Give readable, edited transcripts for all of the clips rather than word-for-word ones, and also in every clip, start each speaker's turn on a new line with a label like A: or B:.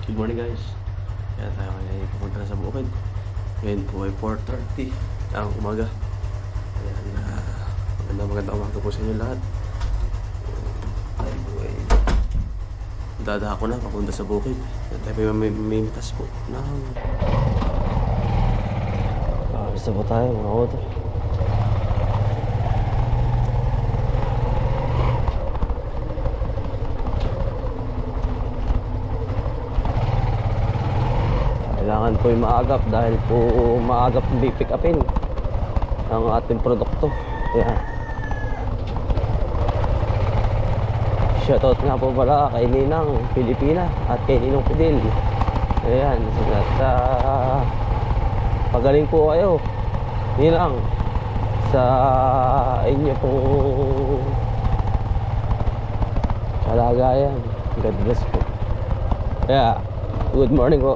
A: Good morning guys. Kaya tayo ngayon pupunta na sa bukid. Ngayon po ay 4:30 ang umaga. Ayan, magandang umaga po sa inyo lahat. Tayo po ay dadako na papunta sa bukid. Tayo po may mitas po ng isa po tayo mga auto. Kailangan po yung maagap dahil po maagap pick upin ang ating produkto. Ayan. Shoutout nga po pala kay Ninang Pilipina at kay Ninong Pidil. Ayan. At pagaling po kayo, Ninang, sa inyo pong kalagayan. God bless po. Yeah. Good morning po.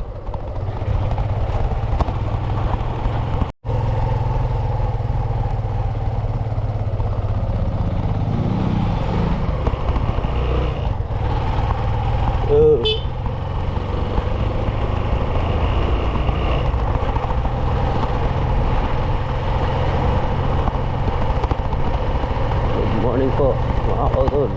A: Good morning po mga kautol.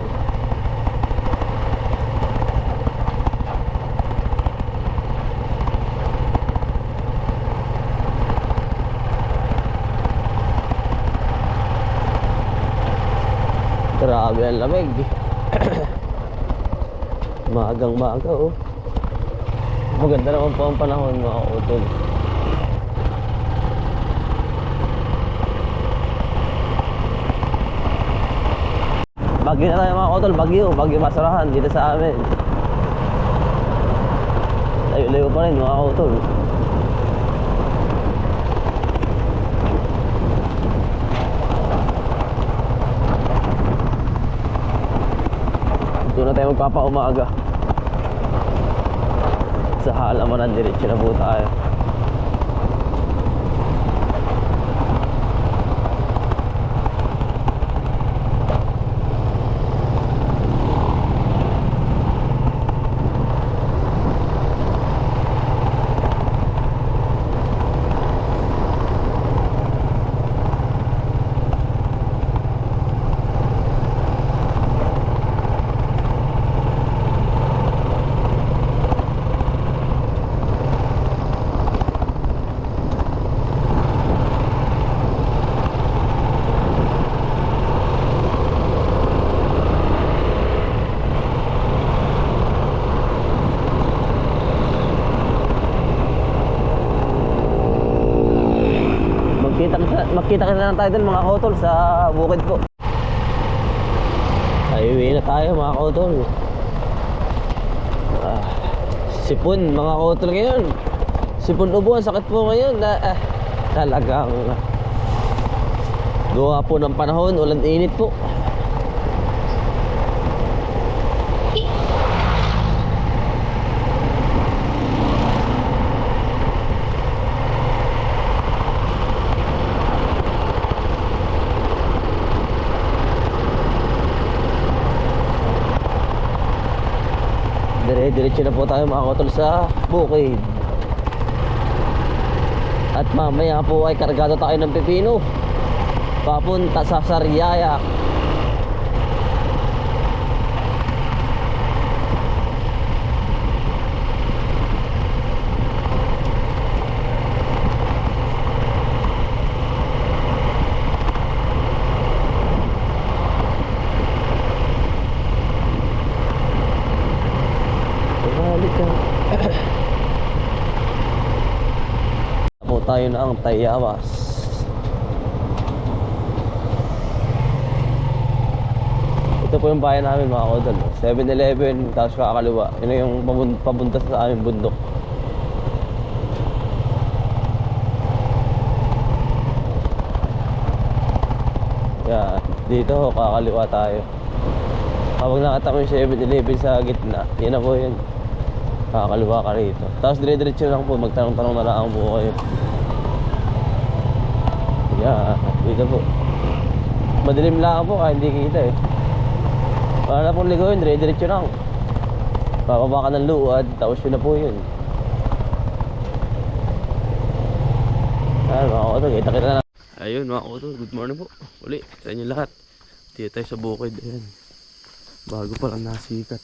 A: Grabe ang lamig. Maagang maaga oh. Maganda naman po ang panahon mga kautol. Bagyo na tayo mga kautol. Bagyo Masarahan dito sa amin. Layo-layo pa rin mga kautol. Doon na tayo magpapaumaga. Sa halamanan, diretso na po tayo. Magkita na lang tayo dun mga kautol sa bukid po. Ayuwi na tayo mga kautol. Sipon mga kautol ngayon. Sipon ubo, ang sakit po ngayon. Talagang gawa po ng panahon, ulan init po. Diretso na po tayo mga kautol sa bukid. At mamaya po ay kargado tayo ng pepino papunta sa Sariaya. Po tayo na ang Tayabas. Ito po yung bayan namin mga kautol. 7-Eleven tapos kakaliwa. Yun yung papunta sa aming bundok. Kaya dito kakaliwa tayo. Kapag nakita mo yung 7-Eleven sa gitna, yun na po yun. Kakaliwa ka rito. Tapos dire-diretso lang po, magtanong-tanong na lang po kayo. Yeah, dito po. Madilim lang po, kaya hindi kita eh. Para na pong ligoyin, dire-diretso lang. Bababa ka ng luad, tapos yun na po yun. Ayun mga kautol, kita-kita na. Ayun mga kautol, good morning po. Uli, sa inyo lahat. Dito tayo sa bukid, ayan. Bago pa lang nasikat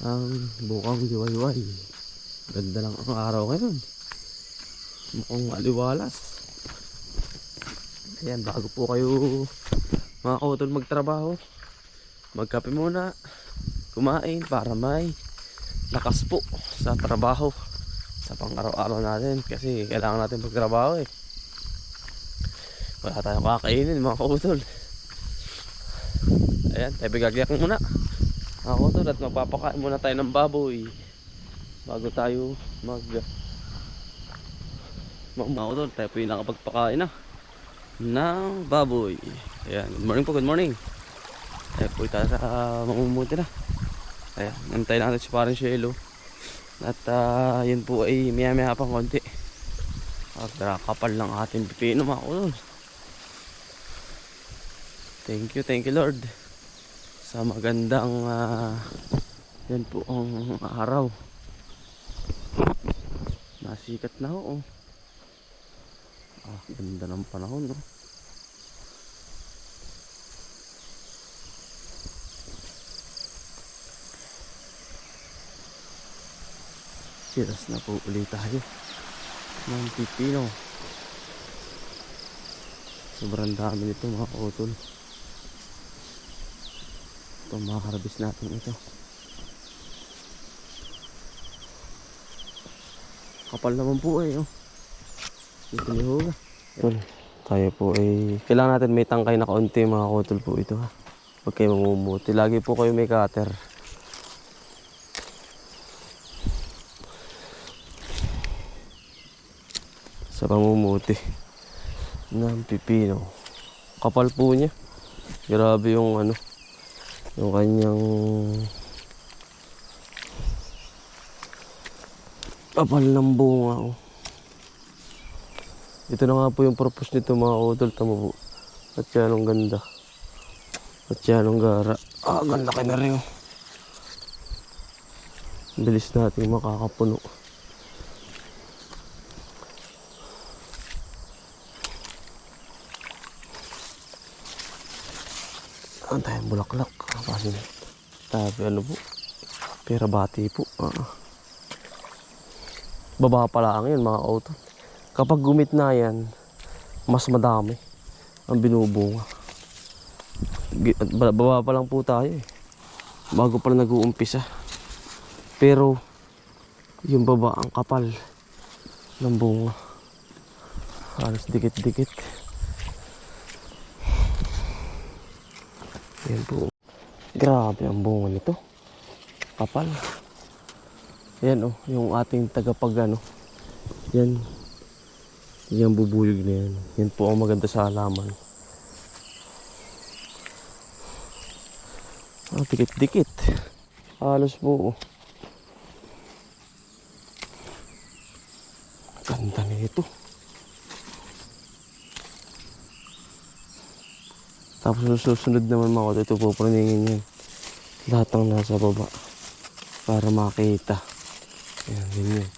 A: ang bukang liwayway. Ganda lang ang araw ngayon. Mukhang aliwalas. Ayan, bago po kayo mga kautol magtrabaho, magkape muna, kumain para may lakas po sa trabaho, sa pang-araw-araw natin. Kasi kailangan natin magtrabaho eh. Wala tayong kakainin mga kautol. Ayan, tayo bigagyak muna mga kautol at magpapakain muna tayo ng baboy bago tayo mga kautol. Tayo po yung nakapagpakain na ng baboy. Ayan, good morning po, good morning. Tayo po tayo sa mamumuti na. Ayan, nantay natin si parang Shelo. At yun po ay maya pang konti. Kapal lang ating pipino mga kautol. Thank you Lord sa magandang yan po ang araw. Nasikat na ho. Ganda ng panahon no. Siras na po ulit tayo ng pipino. Sobrang dami nito mga kautol. Ito makakarbis natin ito. Kapal naman po eh oh. Dito ni Huga. Tayo po ay kailangan natin may tangkay na kaunti mga kautol po ito ha. Huwag kayo mamumuti. Lagi po kayo may cutter. Sa pamumuti ng pipino. Kapal po niya. Grabe yung ano, yung kanyang kapal ng bunga oh. Ito na nga po yung purpose nito mga kautol. Tama po. At yan ang ganda. At yan ang gara. Ganda ka na rin oh. Bilis natin makakapuno. Ang tayong bulaklak. Kasi tabi ano po. Pera bati po. Baba pa lang yun mga kautol. Kapag gumit na yan, mas madami ang binubunga. Baba pa lang po tayo eh. Bago pa lang nag-uumpisa. Pero yung baba ang kapal ng bunga. Halos dikit-dikit. Yan po. Grabe ang bunga nito. Kapal. Yan oh, yung ating tagapag ano. Yan. Yan bubuyog na yan. Yan po ang maganda sa halaman. Dikit-dikit. Halos po. Ganda nito. Tapos susunod naman mga kautol. Ito po praningin yan. Lahat ng nasa baba. Para makita. Yan, ganyan.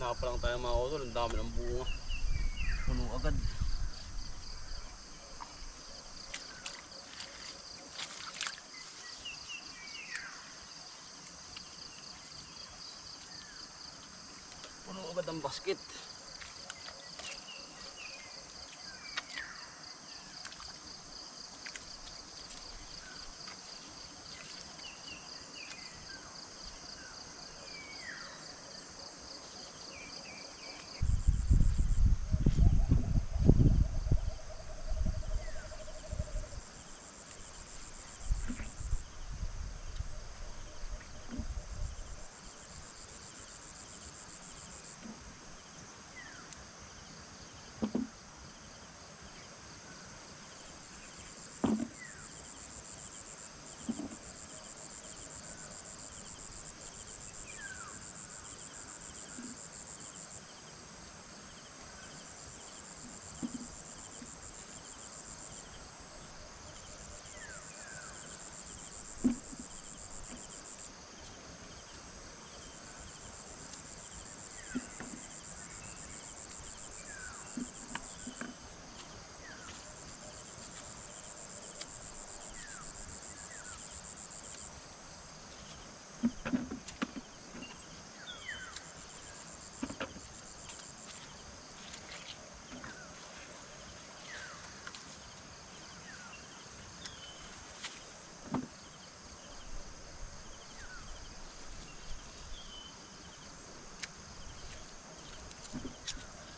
A: Na pa lang tayo mga utol, ang dami ng bunga. Puno agad. Puno agad ang basket.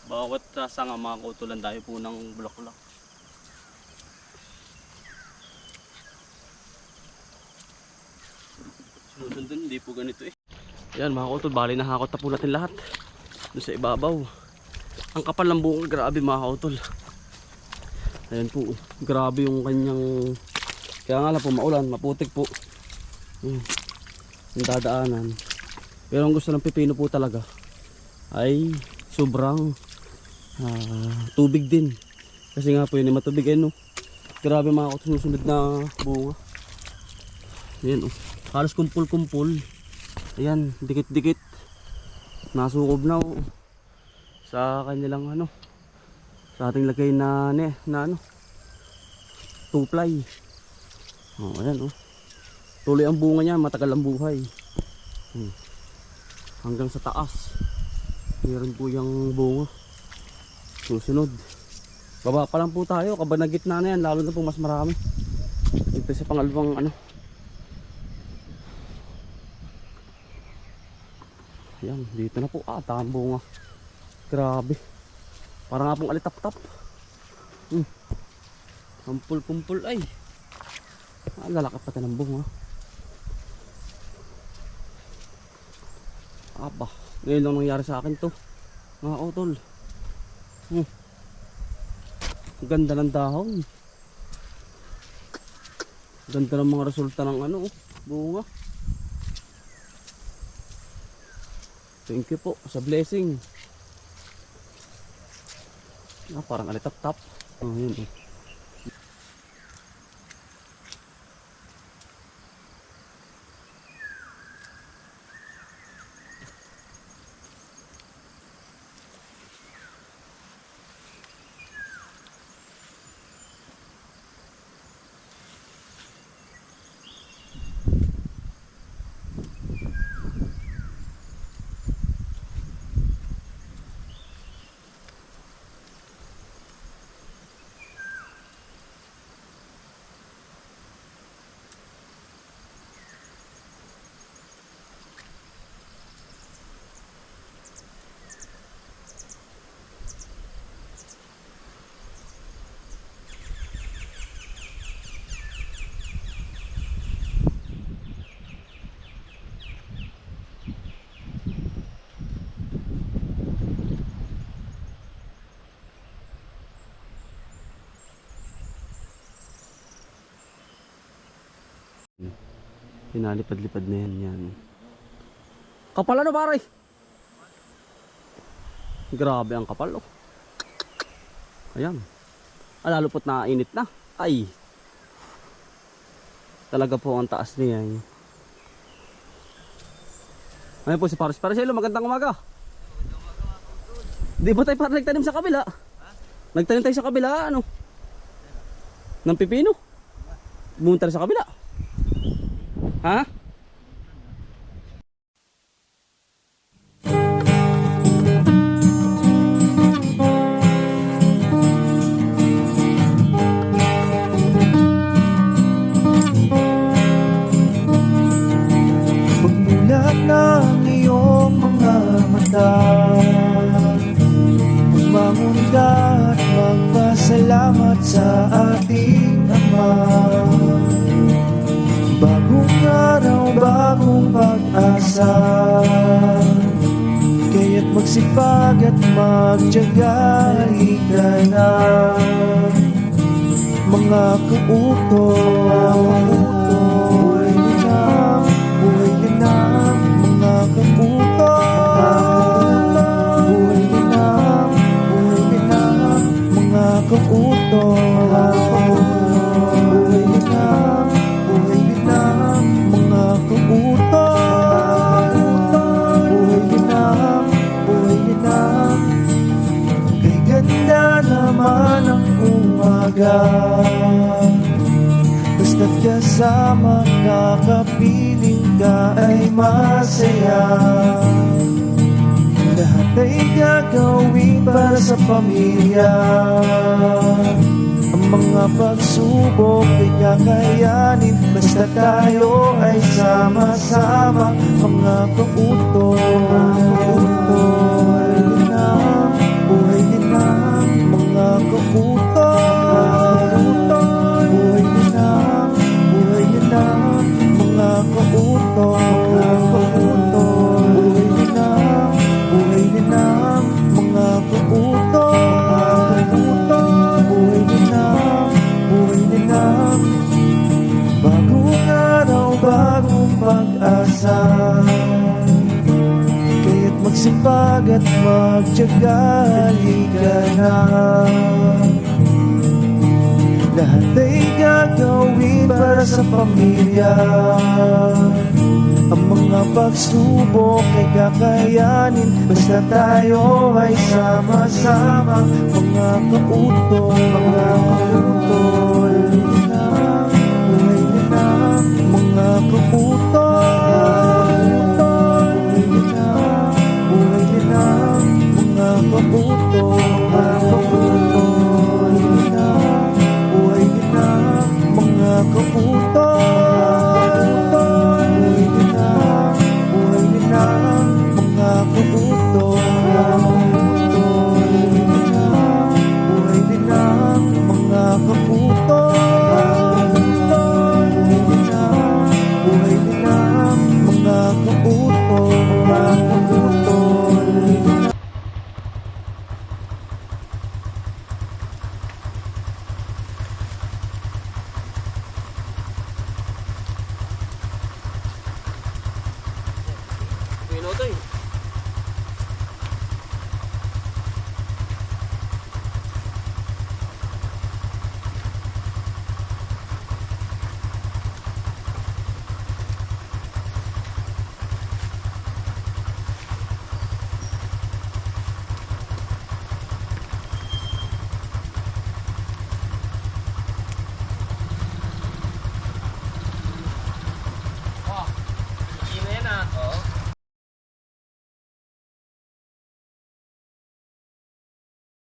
A: Bawat sanga mga kautulan tayo po ng bulaklak. Sunod-sunod hindi po ganito eh. Yan mga kautol, bali nahakot na po natin lahat doon sa ibabaw. Ang kapal ng bunga, grabe mga kautol. Ayan po, grabe yung kanyang, kaya nga lang po maulan, maputik po yung dadaanan. Pero ang gusto ng pipino po talaga ay sobrang tubig din. Kasi nga po yun ay matubig eh, no? Grabe mga kautol, susunod na bunga. Ayan oh, halos kumpul-kumpul. Ayan, dikit-dikit. Nasukob na oh. Sa kanilang ano, sa ating lagay na ano, 2-ply. Oh, ayan oh. Tuloy ang bunga niya, matagal ang buhay. Hanggang sa taas. Meron po yung bunga. Susunod. Baba pa lang po tayo, kabanag gitna na yan, lalo na po mas marami. Ito sa pangalawang ano. Yan, dito na po. Ang bunga. Grabe. Parang nga pong alitap-tap. Ampul-pumpul ay. Lalaki pati ng bunga. Aba, ngayon lang nangyari sa akin to. Mga utol. Ganda ng dahon. Ganda ng mga resulta ng ano, bunga. Thank you po sa blessing. Parang alitap-tap. Yun oh. Pinalipad-lipad na yan. Kapal ano pare? Grabe ang kapal oh. Ayan. Lalo po't nainit na. Ay. Talaga po ang taas niya. Ayan po si Paris. Paris, hello, magandang umaga. Di ba tayo parang nagtanim sa kabila? Nagtanim tayo sa kabila, ano? Ng pipino. Bumunta tayo sa kabila. Ha?
B: Pagmulat ng iyong mga mata, bumangon ka at magpasalamat sa ating Ama. Bagong araw, bagong pag-asa, kaya't magsipag at magtiyaga. Halika na, mga kautoy, buhay na, buhay na, mga kautoy, buhay na, buhay na, mga kautoy, buhay na, buhay na, mga kautoy, buhay na, buhay na. Kay ganda naman ang umaga, basta't kasama ka, kapiling ka ay masaya. Lahat ay gagawin para sa pamilya. Ang mga pagsubok ay kakayanin, basta tayo ay sama-sama. Mga kautoy, buhay na, buhay na, mga kautoy, buhay na, buhay na, mga kautoy, buhay na, buhay na, mga kautoy, buhay na, buhay na. Bagong araw, bagong pag-asa, kaya't magsipag at magtiyaga. Halika na, lahat ay gagawin para sa pamilya. Ang mga pagsubok ay kakayanin, basta tayo ay sama-sama. Mga kautoy, mga kautoy, buhay na, mga kautoy, buhay na, buhay na, mga kautoy, buhay na, buhay na, mga kautoy, buhay na, buhay na, mga kautoy, buhay na, mga kautoy, buhay na, mga kautoy.
A: Pinotoy.